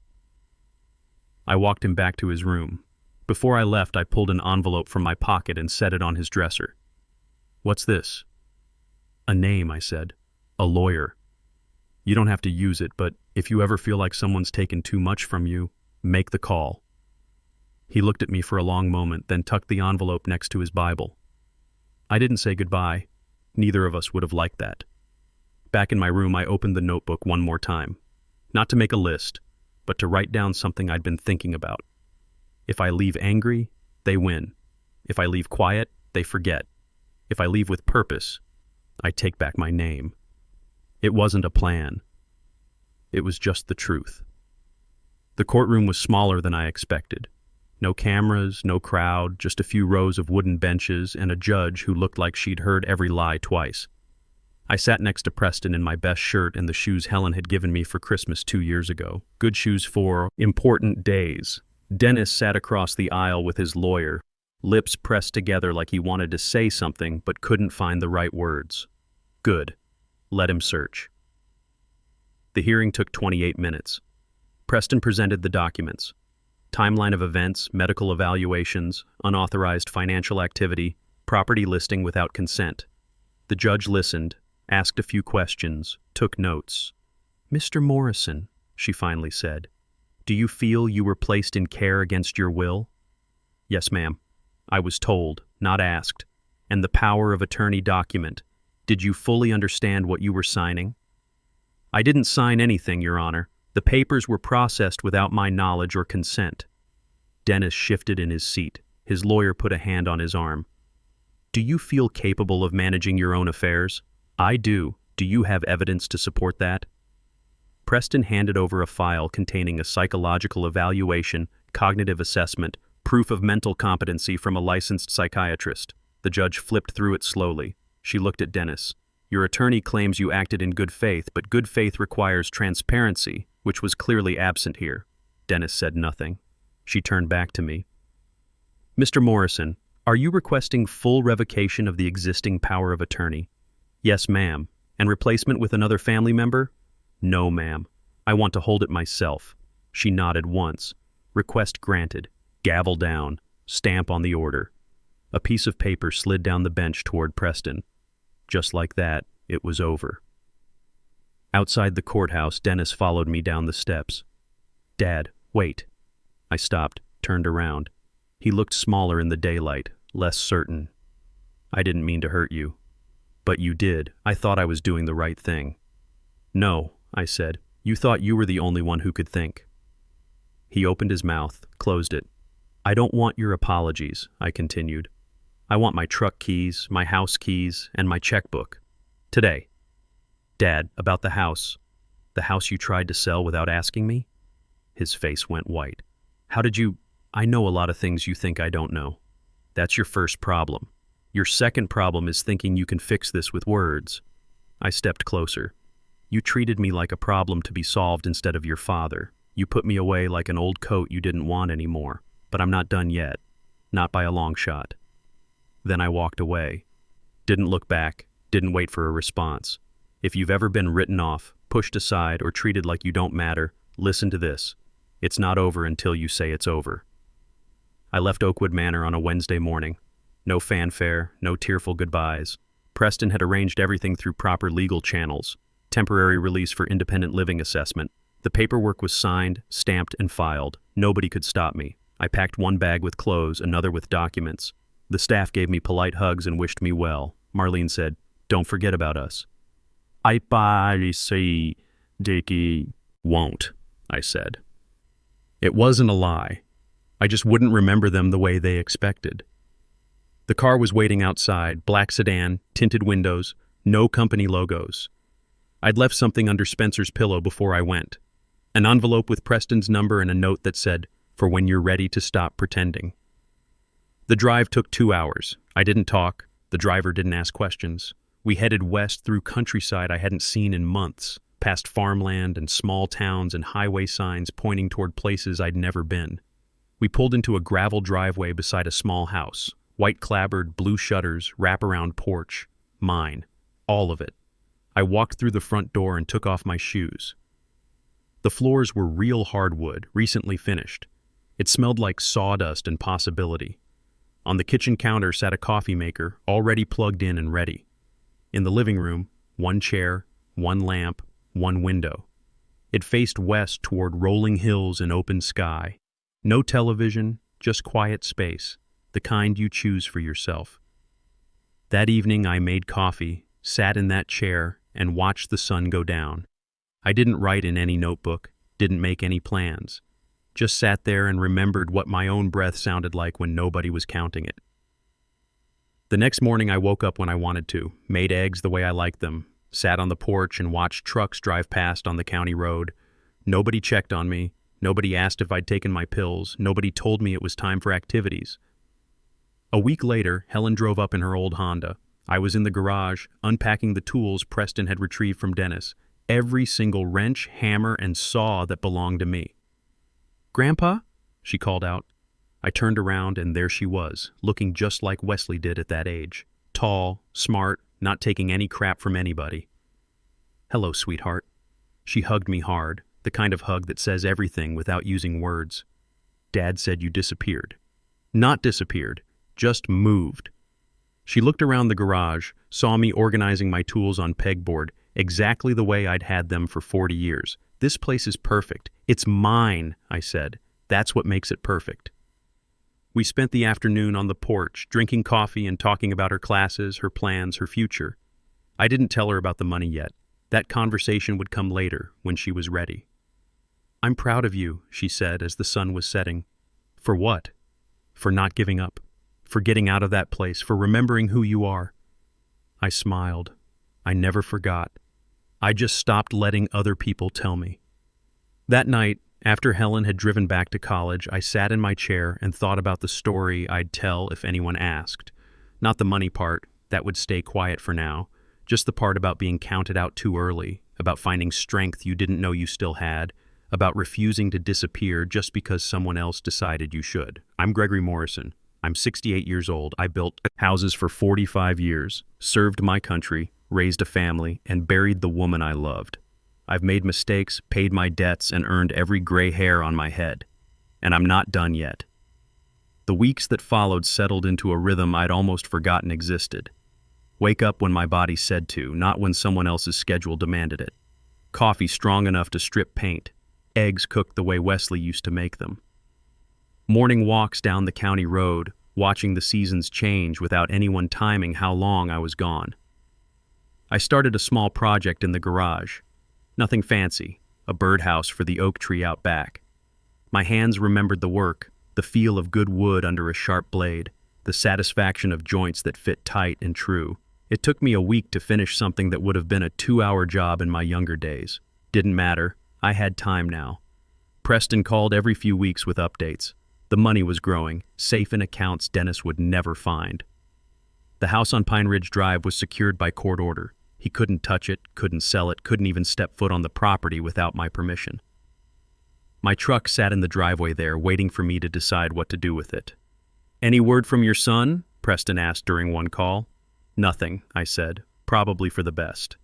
I walked him back to his room. Before I left, I pulled an envelope from my pocket and set it on his dresser. "What's this?" A name, I said. A lawyer. You don't have to use it, but if you ever feel like someone's taken too much from you, make the call. He looked at me for a long moment, then tucked the envelope next to his Bible. I didn't say goodbye. Neither of us would have liked that. Back in my room, I opened the notebook one more time. Not to make a list, but to write down something I'd been thinking about. If I leave angry, they win. If I leave quiet, they forget. If I leave with purpose, I take back my name. It wasn't a plan. It was just the truth. The courtroom was smaller than I expected. No cameras, no crowd, just a few rows of wooden benches and a judge who looked like she'd heard every lie twice. I sat next to Preston in my best shirt and the shoes Helen had given me for Christmas 2 years ago. Good shoes for important days. Dennis sat across the aisle with his lawyer, lips pressed together like he wanted to say something but couldn't find the right words. Good. Let him search. The hearing took 28 minutes. Preston presented the documents. Timeline of events, medical evaluations, unauthorized financial activity, property listing without consent. The judge listened, asked a few questions, took notes. "Mr. Morrison," she finally said, "do you feel you were placed in care against your will?" "Yes, ma'am. I was told, not asked. And the power of attorney document. Did you fully understand what you were signing?" "I didn't sign anything, Your Honor. The papers were processed without my knowledge or consent." Dennis shifted in his seat. His lawyer put a hand on his arm. "Do you feel capable of managing your own affairs?" "I do. Do you have evidence to support that?" Preston handed over a file containing a psychological evaluation, cognitive assessment, proof of mental competency from a licensed psychiatrist. The judge flipped through it slowly. She looked at Dennis. "Your attorney claims you acted in good faith, but good faith requires transparency, which was clearly absent here." Dennis said nothing. She turned back to me. "Mr. Morrison, are you requesting full revocation of the existing power of attorney?" "Yes, ma'am. And replacement with another family member?" "No, ma'am. I want to hold it myself." She nodded once. "Request granted." Gavel down. Stamp on the order. A piece of paper slid down the bench toward Preston. Just like that, it was over. Outside the courthouse, Dennis followed me down the steps. "Dad, wait." I stopped, turned around. He looked smaller in the daylight, less certain. "I didn't mean to hurt you." "But you did. I thought I was doing the right thing." "No," I said. "You thought you were the only one who could think." He opened his mouth, closed it. "I don't want your apologies," I continued. "I want my truck keys, my house keys, and my checkbook. Today." "Dad, about the house you tried to sell without asking me?" His face went white. "How did you— I know a lot of things you think I don't know. That's your first problem. Your second problem is thinking you can fix this with words." I stepped closer. "You treated me like a problem to be solved instead of your father. You put me away like an old coat you didn't want anymore. But I'm not done yet. Not by a long shot." Then I walked away. Didn't look back, didn't wait for a response. If you've ever been written off, pushed aside, or treated like you don't matter, listen to this. It's not over until you say it's over. I left Oakwood Manor on a Wednesday morning. No fanfare, no tearful goodbyes. Preston had arranged everything through proper legal channels. Temporary release for independent living assessment. The paperwork was signed, stamped, and filed. Nobody could stop me. I packed one bag with clothes, another with documents. The staff gave me polite hugs and wished me well. Marlene said, "Don't forget about us." "I say, Jakey." "Won't," I said. It wasn't a lie. I just wouldn't remember them the way they expected. The car was waiting outside, black sedan, tinted windows, no company logos. I'd left something under Spencer's pillow before I went. An envelope with Preston's number and a note that said, "For when you're ready to stop pretending." The drive took 2 hours. I didn't talk. The driver didn't ask questions. We headed west through countryside I hadn't seen in months, past farmland and small towns and highway signs pointing toward places I'd never been. We pulled into a gravel driveway beside a small house. White clapboard, blue shutters, wraparound porch. Mine. All of it. I walked through the front door and took off my shoes. The floors were real hardwood, recently finished. It smelled like sawdust and possibility. On the kitchen counter sat a coffee maker, already plugged in and ready. In the living room, one chair, one lamp, one window. It faced west toward rolling hills and open sky. No television, just quiet space, the kind you choose for yourself. That evening I made coffee, sat in that chair, and watched the sun go down. I didn't write in any notebook, didn't make any plans. Just sat there and remembered what my own breath sounded like when nobody was counting it. The next morning I woke up when I wanted to, made eggs the way I liked them, sat on the porch and watched trucks drive past on the county road. Nobody checked on me, nobody asked if I'd taken my pills, nobody told me it was time for activities. A week later, Helen drove up in her old Honda. I was in the garage, unpacking the tools Preston had retrieved from Dennis. Every single wrench, hammer, and saw that belonged to me. "Grandpa?" she called out. I turned around and there she was, looking just like Wesley did at that age. Tall, smart, not taking any crap from anybody. "Hello, sweetheart." She hugged me hard, the kind of hug that says everything without using words. "Dad said you disappeared." "Not disappeared, just moved." She looked around the garage, saw me organizing my tools on pegboard, exactly the way I'd had them for 40 years. "This place is perfect. It's mine," I said. "That's what makes it perfect." We spent the afternoon on the porch, drinking coffee and talking about her classes, her plans, her future. I didn't tell her about the money yet. That conversation would come later, when she was ready. "I'm proud of you," she said as the sun was setting. "For what?" "For not giving up. For getting out of that place. For remembering who you are." I smiled. I never forgot. I just stopped letting other people tell me. That night, after Helen had driven back to college, I sat in my chair and thought about the story I'd tell if anyone asked. Not the money part, that would stay quiet for now. Just the part about being counted out too early, about finding strength you didn't know you still had, about refusing to disappear just because someone else decided you should. I'm Gregory Morrison. I'm 68 years old. I built houses for 45 years, served my country, raised a family, and buried the woman I loved. I've made mistakes, paid my debts, and earned every gray hair on my head. And I'm not done yet. The weeks that followed settled into a rhythm I'd almost forgotten existed. Wake up when my body said to, not when someone else's schedule demanded it. Coffee strong enough to strip paint. Eggs cooked the way Wesley used to make them. Morning walks down the county road, watching the seasons change without anyone timing how long I was gone. I started a small project in the garage. Nothing fancy, a birdhouse for the oak tree out back. My hands remembered the work, the feel of good wood under a sharp blade, the satisfaction of joints that fit tight and true. It took me a week to finish something that would have been a 2-hour job in my younger days. Didn't matter, I had time now. Preston called every few weeks with updates. The money was growing, safe in accounts Dennis would never find. The house on Pine Ridge Drive was secured by court order. He couldn't touch it, couldn't sell it, couldn't even step foot on the property without my permission. My truck sat in the driveway there, waiting for me to decide what to do with it. "Any word from your son?" Preston asked during one call. "Nothing," I said, "probably for the best."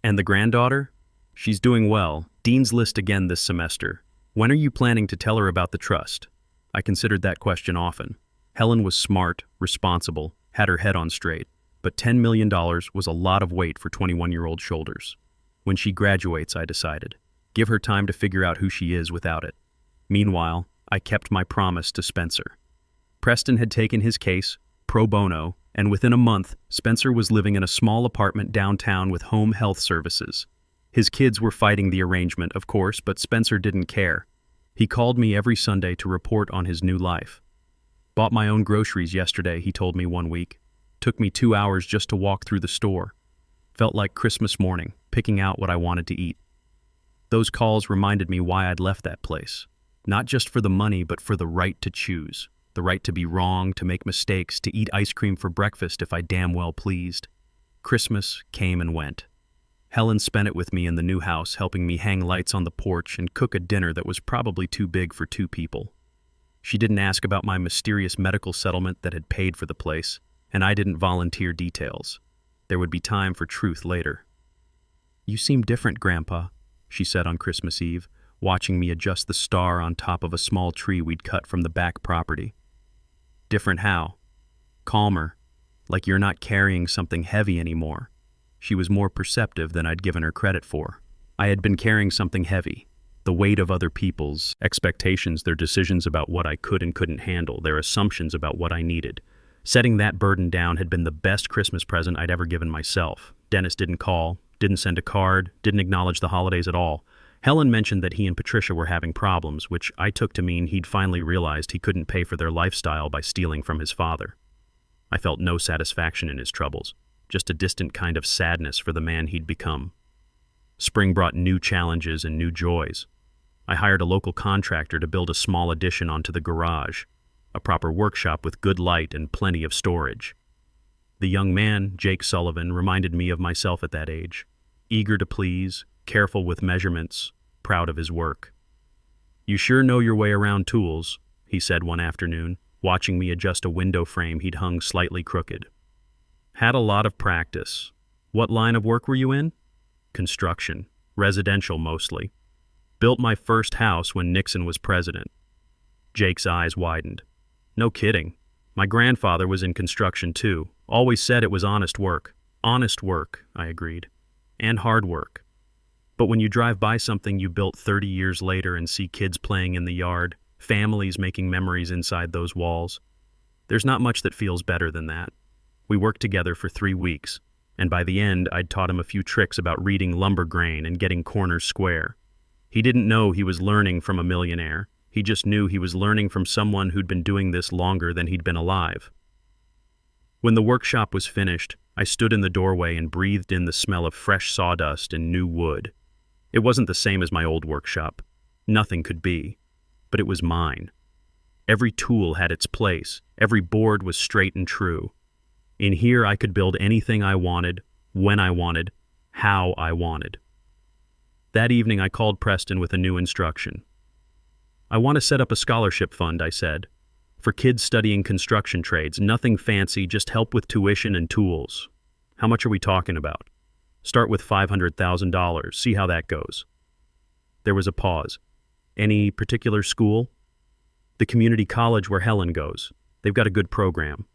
"And the granddaughter?" "She's doing well. Dean's List again this semester. When are you planning to tell her about the trust?" I considered that question often. Helen was smart, responsible, had her head on straight. But $10 million was a lot of weight for 21-year-old shoulders. When she graduates, I decided. Give her time to figure out who she is without it. Meanwhile, I kept my promise to Spencer. Preston had taken his case, pro bono, and within a month, Spencer was living in a small apartment downtown with home health services. His kids were fighting the arrangement, of course, but Spencer didn't care. He called me every Sunday to report on his new life. "Bought my own groceries yesterday," he told me one week. "Took me 2 hours just to walk through the store. Felt like Christmas morning, picking out what I wanted to eat." Those calls reminded me why I'd left that place. Not just for the money, but for the right to choose. The right to be wrong, to make mistakes, to eat ice cream for breakfast if I damn well pleased. Christmas came and went. Helen spent it with me in the new house, helping me hang lights on the porch and cook a dinner that was probably too big for 2 people. She didn't ask about my mysterious medical settlement that had paid for the place, and I didn't volunteer details. There would be time for truth later. "You seem different, Grandpa," she said on Christmas Eve, watching me adjust the star on top of a small tree we'd cut from the back property. "Different how?" "Calmer, like you're not carrying something heavy anymore." She was more perceptive than I'd given her credit for. I had been carrying something heavy, the weight of other people's expectations, their decisions about what I could and couldn't handle, their assumptions about what I needed. Setting that burden down had been the best Christmas present I'd ever given myself. Dennis didn't call, didn't send a card, didn't acknowledge the holidays at all. Helen mentioned that he and Patricia were having problems, which I took to mean he'd finally realized he couldn't pay for their lifestyle by stealing from his father. I felt no satisfaction in his troubles, just a distant kind of sadness for the man he'd become. Spring brought new challenges and new joys. I hired a local contractor to build a small addition onto the garage, a proper workshop with good light and plenty of storage. The young man, Jake Sullivan, reminded me of myself at that age, eager to please, careful with measurements, proud of his work. "You sure know your way around tools," he said one afternoon, watching me adjust a window frame he'd hung slightly crooked. "Had a lot of practice. What line of work were you in?" "Construction, residential mostly. Built my first house when Nixon was president." Jake's eyes widened. "No kidding. My grandfather was in construction too. Always said it was honest work." "Honest work," I agreed. "And hard work. But when you drive by something you built 30 years later and see kids playing in the yard, families making memories inside those walls, there's not much that feels better than that." We worked together for 3 weeks, and by the end I'd taught him a few tricks about reading lumber grain and getting corners square. He didn't know he was learning from a millionaire. He just knew he was learning from someone who'd been doing this longer than he'd been alive. When the workshop was finished, I stood in the doorway and breathed in the smell of fresh sawdust and new wood. It wasn't the same as my old workshop. Nothing could be. But it was mine. Every tool had its place. Every board was straight and true. In here I could build anything I wanted, when I wanted, how I wanted. That evening I called Preston with a new instruction. "I want to set up a scholarship fund," I said, "for kids studying construction trades. Nothing fancy, just help with tuition and tools. How much are we talking about?" "Start with $500,000, see how that goes." There was a pause. "Any particular school?" "The community college where Helen goes. They've got a good program."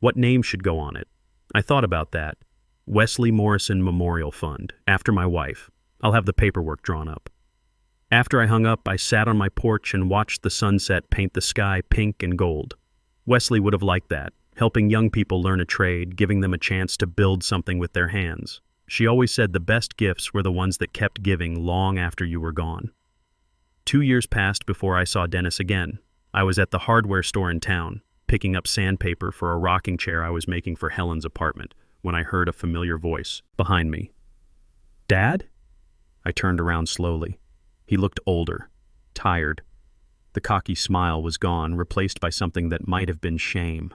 "What name should go on it?" "I thought about that. Wesley Morrison Memorial Fund, after my wife. I'll have the paperwork drawn up." After I hung up, I sat on my porch and watched the sunset paint the sky pink and gold. Wesley would have liked that, helping young people learn a trade, giving them a chance to build something with their hands. She always said the best gifts were the ones that kept giving long after you were gone. 2 years passed before I saw Dennis again. I was at the hardware store in town, picking up sandpaper for a rocking chair I was making for Helen's apartment, when I heard a familiar voice behind me. "Dad?" I turned around slowly. He looked older, tired. The cocky smile was gone, replaced by something that might have been shame.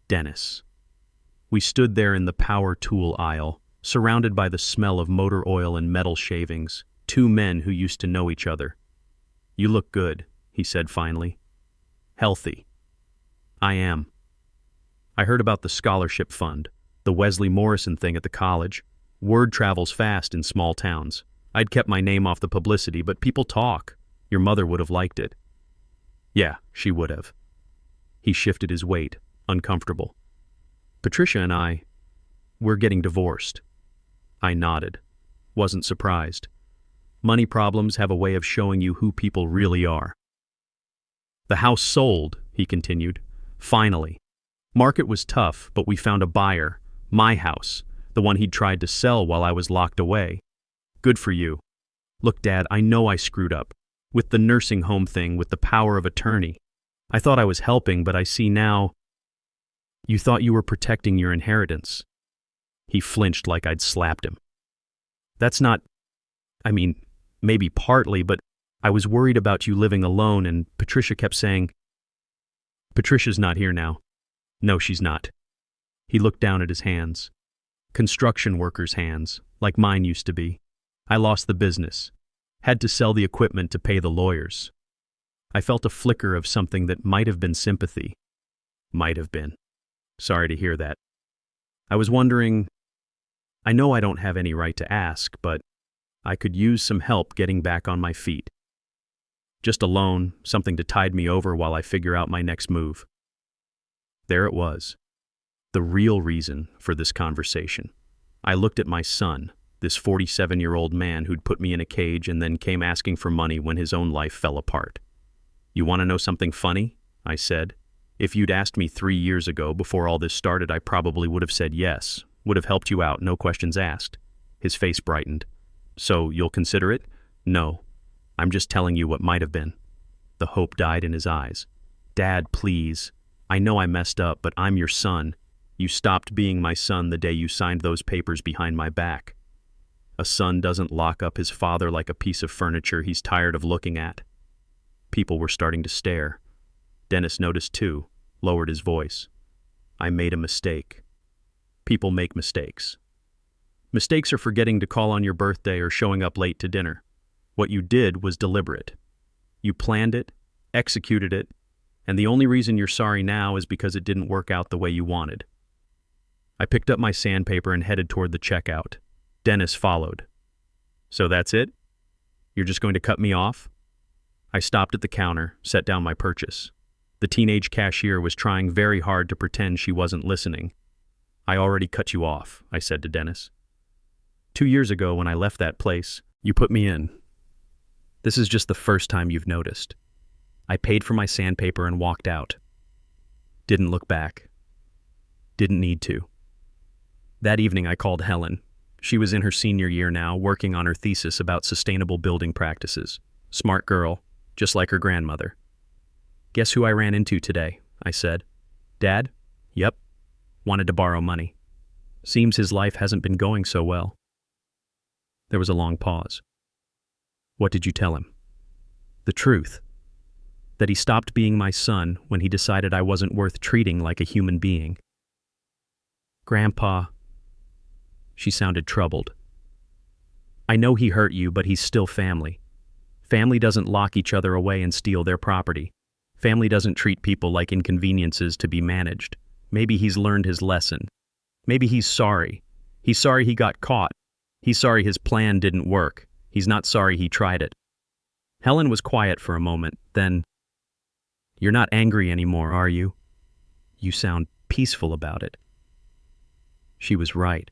Dennis. We stood there in the power tool aisle, surrounded by the smell of motor oil and metal shavings, 2 men who used to know each other. "You look good," he said finally. "Healthy." "I am." "I heard about the scholarship fund, the Wesley Morrison thing at the college. Word travels fast in small towns. I'd kept my name off the publicity, but people talk. Your mother would have liked it." "Yeah, she would have." He shifted his weight, uncomfortable. "Patricia and we're getting divorced." I nodded. Wasn't surprised. Money problems have a way of showing you who people really are. "The house sold," he continued. "Finally. Market was tough, but we found a buyer. My house, the one he'd tried to sell while I was locked away. Good for you. Look, Dad, I know I screwed up. With the nursing home thing, with the power of attorney. I thought I was helping, but I see now. You thought you were protecting your inheritance." He flinched like I'd slapped him. "That's not... maybe partly, but I was worried about you living alone, and Patricia kept saying..." "Patricia's not here now." "No, she's not." He looked down at his hands. Construction workers' hands, like mine used to be. I lost the business. Had to sell the equipment to pay the lawyers. I felt a flicker of something that might have been sympathy. Might have been. Sorry to hear that. I was wondering... I know I don't have any right to ask, but I could use some help getting back on my feet. Just a loan, something to tide me over while I figure out my next move. There it was. The real reason for this conversation. I looked at my son, this 47-year-old man who'd put me in a cage and then came asking for money when his own life fell apart. "You want to know something funny?" I said. "If you'd asked me 3 years ago, before all this started, I probably would have said yes, would have helped you out, no questions asked." His face brightened. "So you'll consider it?" "No. I'm just telling you what might have been." The hope died in his eyes. "Dad, please. I know I messed up, but I'm your son. You stopped being my son the day you signed those papers behind my back. A son doesn't lock up his father like a piece of furniture he's tired of looking at." People were starting to stare. Dennis noticed too, lowered his voice. "I made a mistake." People make mistakes. Mistakes are forgetting to call on your birthday or showing up late to dinner. What you did was deliberate. You planned it, executed it, and the only reason you're sorry now is because it didn't work out the way you wanted. I picked up my sandpaper and headed toward the checkout. Dennis followed. "So that's it? You're just going to cut me off?" I stopped at the counter, set down my purchase. The teenage cashier was trying very hard to pretend she wasn't listening. "I already cut you off," I said to Dennis. 2 years ago, when I left that place, you put me in. This is just the first time you've noticed." I paid for my sandpaper and walked out. Didn't look back. Didn't need to. That evening I called Helen. She was in her senior year now, working on her thesis about sustainable building practices. Smart girl, just like her grandmother. "Guess who I ran into today?" I said. "Dad?" "Yep. Wanted to borrow money. Seems his life hasn't been going so well." There was a long pause. "What did you tell him?" "The truth. That he stopped being my son when he decided I wasn't worth treating like a human being." "Grandpa..." She sounded troubled. "I know he hurt you, but he's still family. Family doesn't lock each other away and steal their property. Family doesn't treat people like inconveniences to be managed. Maybe he's learned his lesson. Maybe he's sorry. He's sorry he got caught. He's sorry his plan didn't work. He's not sorry he tried it." Helen was quiet for a moment, then, "You're not angry anymore, are you? You sound peaceful about it." She was right.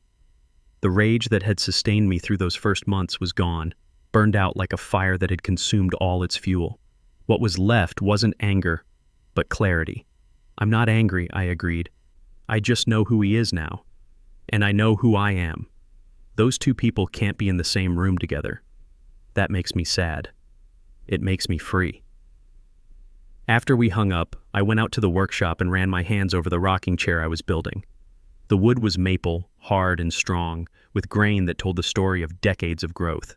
The rage that had sustained me through those first months was gone, burned out like a fire that had consumed all its fuel. What was left wasn't anger, but clarity. "I'm not angry," I agreed. "I just know who he is now. And I know who I am. Those two people can't be in the same room together. That makes me sad. It makes me free." After we hung up, I went out to the workshop and ran my hands over the rocking chair I was building. The wood was maple, hard and strong, with grain that told the story of decades of growth.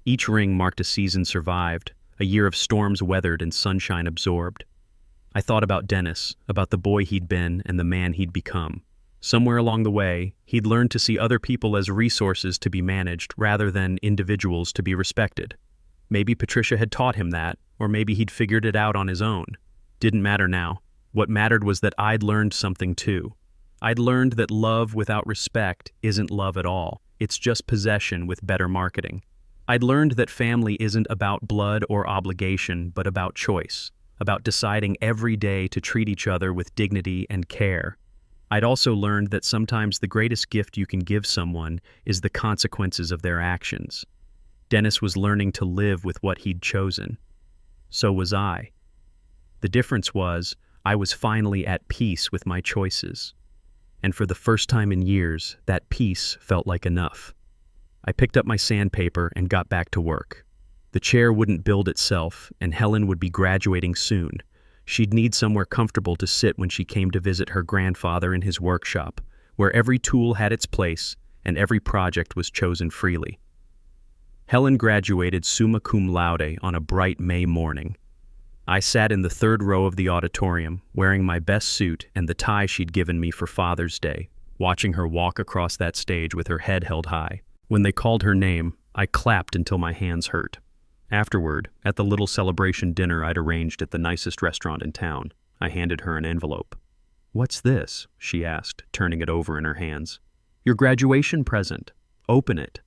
Each ring marked a season survived, a year of storms weathered and sunshine absorbed. I thought about Dennis, about the boy he'd been and the man he'd become. Somewhere along the way, he'd learned to see other people as resources to be managed rather than individuals to be respected. Maybe Patricia had taught him that, or maybe he'd figured it out on his own. Didn't matter now. What mattered was that I'd learned something too. I'd learned that love without respect isn't love at all. It's just possession with better marketing. I'd learned that family isn't about blood or obligation, but about choice, about deciding every day to treat each other with dignity and care. I'd also learned that sometimes the greatest gift you can give someone is the consequences of their actions. Dennis was learning to live with what he'd chosen. So was I. The difference was, I was finally at peace with my choices. And for the first time in years, that peace felt like enough. I picked up my sandpaper and got back to work. The chair wouldn't build itself, and Helen would be graduating soon. She'd need somewhere comfortable to sit when she came to visit her grandfather in his workshop, where every tool had its place and every project was chosen freely. Helen graduated summa cum laude on a bright May morning. I sat in the third row of the auditorium, wearing my best suit and the tie she'd given me for Father's Day, watching her walk across that stage with her head held high. When they called her name, I clapped until my hands hurt. Afterward, at the little celebration dinner I'd arranged at the nicest restaurant in town, I handed her an envelope. "What's this?" she asked, turning it over in her hands. "Your graduation present. Open it."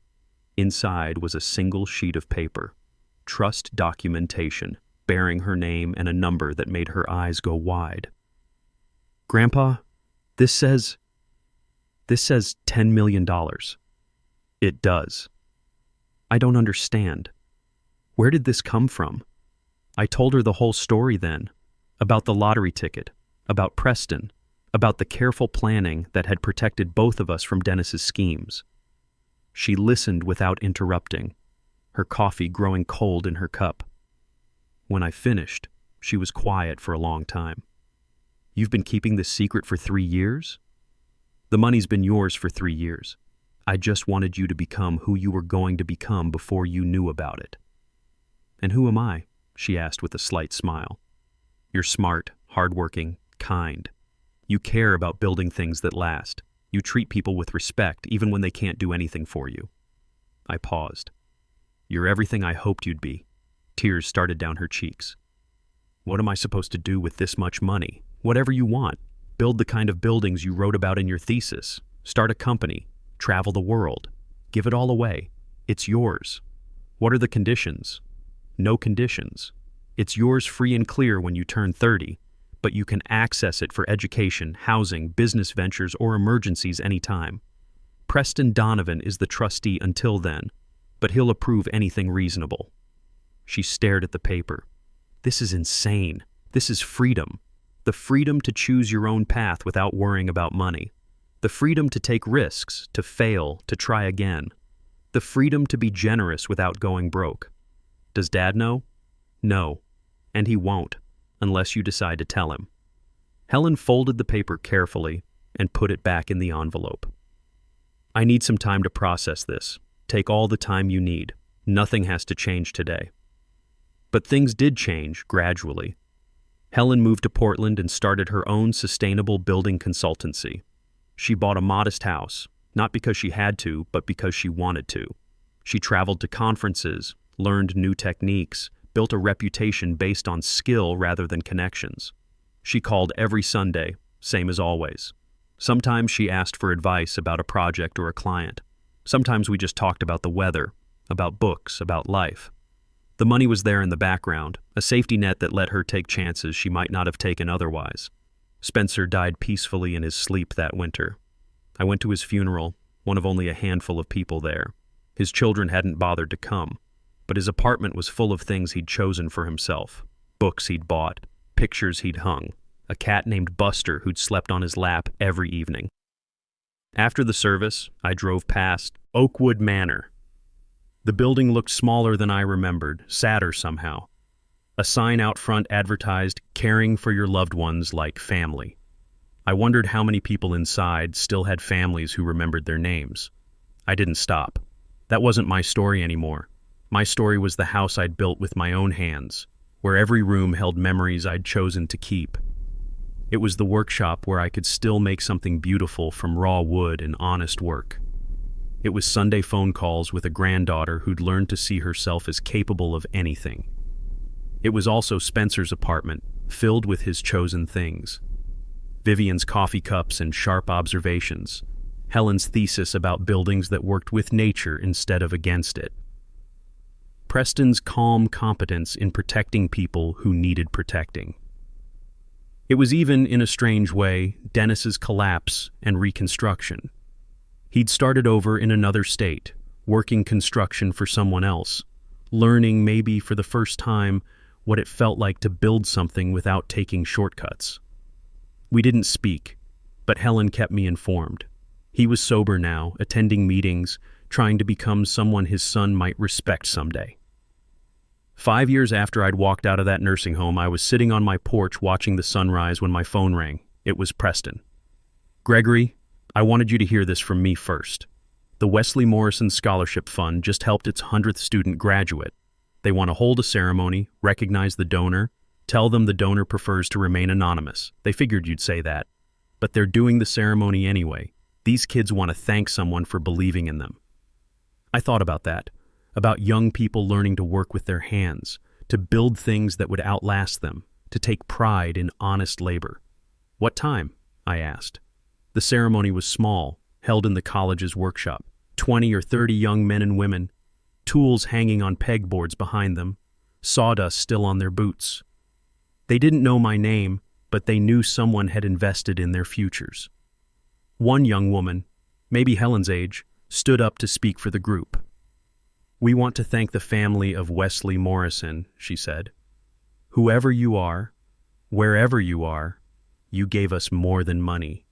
Inside was a single sheet of paper. Trust documentation, bearing her name and a number that made her eyes go wide. "Grandpa, this says $10 million. It does. I don't understand. Where did this come from? I told her the whole story then, about the lottery ticket, about Preston, about the careful planning that had protected both of us from Dennis's schemes. She listened without interrupting, her coffee growing cold in her cup. When I finished, she was quiet for a long time. You've been keeping this secret for 3 years? The money's been yours for 3 years. I just wanted you to become who you were going to become before you knew about it. And who am I? She asked with a slight smile. You're smart, hardworking, kind. You care about building things that last. You treat people with respect even when they can't do anything for you. I paused. You're everything I hoped you'd be. Tears started down her cheeks. What am I supposed to do with this much money? Whatever you want. Build the kind of buildings you wrote about in your thesis. Start a company. Travel the world. Give it all away. It's yours. What are the conditions? No conditions. It's yours free and clear when you turn 30, but you can access it for education, housing, business ventures, or emergencies anytime. Preston Donovan is the trustee until then, but he'll approve anything reasonable. She stared at the paper. This is insane. This is freedom. The freedom to choose your own path without worrying about money. The freedom to take risks, to fail, to try again. The freedom to be generous without going broke. Does Dad know? No. And he won't, unless you decide to tell him. Helen folded the paper carefully and put it back in the envelope. I need some time to process this. Take all the time you need. Nothing has to change today. But things did change gradually. Helen moved to Portland and started her own sustainable building consultancy. She bought a modest house, not because she had to, but because she wanted to. She traveled to conferences, learned new techniques, built a reputation based on skill rather than connections. She called every Sunday, same as always. Sometimes she asked for advice about a project or a client. Sometimes we just talked about the weather, about books, about life. The money was there in the background, a safety net that let her take chances she might not have taken otherwise. Spencer died peacefully in his sleep that winter. I went to his funeral, one of only a handful of people there. His children hadn't bothered to come, but his apartment was full of things he'd chosen for himself. Books he'd bought, pictures he'd hung, a cat named Buster who'd slept on his lap every evening. After the service, I drove past Oakwood Manor. The building looked smaller than I remembered, sadder somehow. A sign out front advertised, "Caring for your loved ones like family." I wondered how many people inside still had families who remembered their names. I didn't stop. That wasn't my story anymore. My story was the house I'd built with my own hands, where every room held memories I'd chosen to keep. It was the workshop where I could still make something beautiful from raw wood and honest work. It was Sunday phone calls with a granddaughter who'd learned to see herself as capable of anything. It was also Spencer's apartment, filled with his chosen things. Vivian's coffee cups and sharp observations. Helen's thesis about buildings that worked with nature instead of against it. Preston's calm competence in protecting people who needed protecting. It was even, in a strange way, Dennis's collapse and reconstruction. He'd started over in another state, working construction for someone else, learning maybe for the first time what it felt like to build something without taking shortcuts. We didn't speak, but Helen kept me informed. He was sober now, attending meetings, trying to become someone his son might respect someday. 5 years after I'd walked out of that nursing home, I was sitting on my porch watching the sunrise when my phone rang. It was Preston. "Gregory, I wanted you to hear this from me first. The Wesley Morrison Scholarship Fund just helped its 100th student graduate. They want to hold a ceremony, recognize the donor, tell them the donor prefers to remain anonymous. They figured you'd say that. But they're doing the ceremony anyway. These kids want to thank someone for believing in them." I thought about that, about young people learning to work with their hands, to build things that would outlast them, to take pride in honest labor. "What time?" I asked. The ceremony was small, held in the college's workshop. 20 or 30 young men and women, tools hanging on pegboards behind them, sawdust still on their boots. They didn't know my name, but they knew someone had invested in their futures. One young woman, maybe Helen's age, stood up to speak for the group. "We want to thank the family of Wesley Morrison," she said. "Whoever you are, wherever you are, you gave us more than money.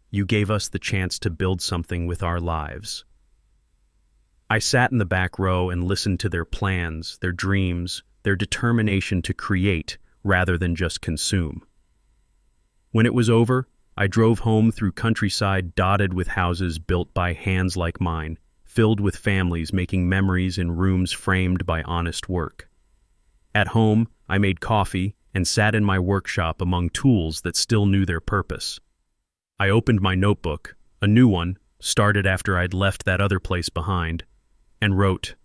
You gave us the chance to build something with our lives." I sat in the back row and listened to their plans, their dreams, their determination to create rather than just consume. When it was over, I drove home through countryside dotted with houses built by hands like mine, filled with families making memories in rooms framed by honest work. At home, I made coffee and sat in my workshop among tools that still knew their purpose. I opened my notebook, a new one, started after I'd left that other place behind, and wrote,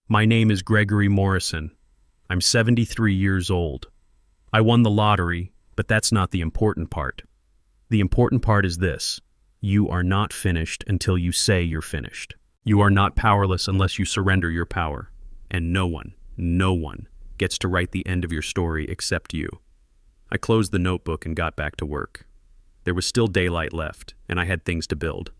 "My name is Gregory Morrison. I'm 73 years old. I won the lottery, but that's not the important part. The important part is this: you are not finished until you say you're finished. You are not powerless unless you surrender your power. And no one gets to write the end of your story except you." I closed the notebook and got back to work. There was still daylight left, and I had things to build.